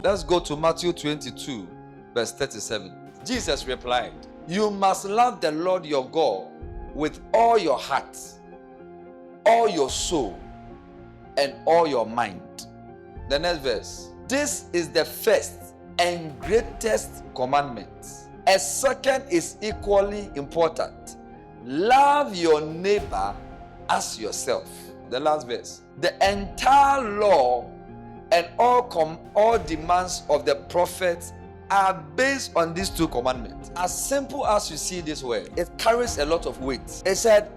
Let's go to Matthew 22, verse 37. Jesus replied, "You must love the Lord your God with all your heart, all your soul, and all your mind." The next verse. "This is the first and greatest commandment. A second is equally important. Love your neighbor as yourself." The last verse. "The entire law and all demands of the prophets are based on these two commandments." As simple as you see this word, it carries a lot of weight. It said,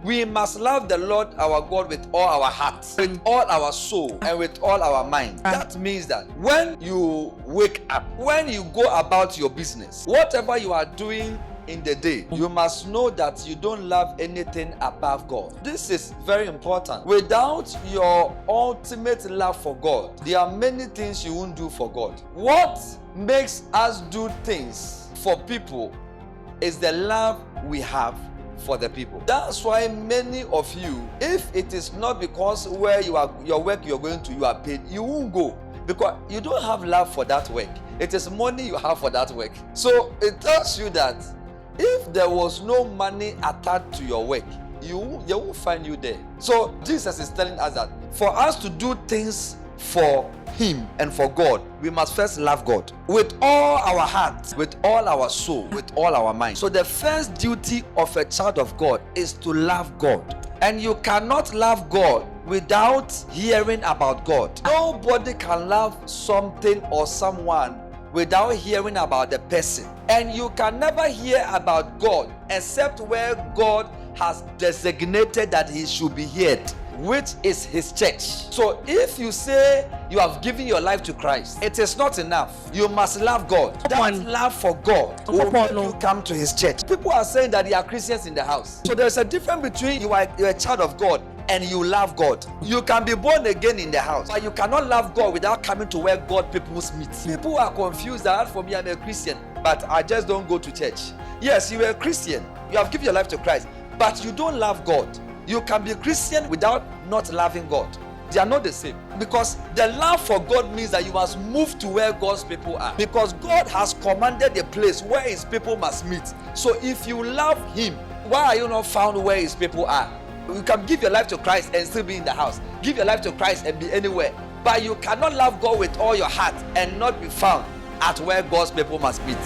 we must love the Lord our God with all our heart, with all our soul, and with all our mind. That means that when you wake up, when you go about your business, whatever you are doing in the day, you must know that you don't love anything above God. This is very important. Without your ultimate love for God, there are many things you won't do for God. What makes us do things for people is the love we have for the people. That's why many of you, if it is not because where you are, your work you're going to, you are paid, you won't go because you don't have love for that work. It is money you have for that work. So it tells you that if there was no money attached to your work, you won't find you there. So Jesus is telling us that for us to do things for Him and for God, we must first love God with all our heart, with all our soul, with all our mind. So the first duty of a child of God is to love God. And you cannot love God without hearing about God. Nobody can love something or someone without hearing about the person. And you can never hear about God except where God has designated that He should be heard, which is His church. So if you say you have given your life to Christ, it is not enough. You must love God. That love for God will make you come to His church. People are saying that they are Christians in the house. So there's a difference between you're a child of God and you love God. You can be born again in the house, but you cannot love God without coming to where God people meet. People are confused that for me, I'm a Christian, but I just don't go to church. Yes, you are a Christian. You have given your life to Christ, but you don't love God. You can be a Christian without not loving God. They are not the same. Because the love for God means that you must move to where God's people are. Because God has commanded a place where His people must meet. So if you love Him, why are you not found where His people are? You can give your life to Christ and still be in the house. Give your life to Christ and be anywhere. But you cannot love God with all your heart and not be found at where God's people must meet.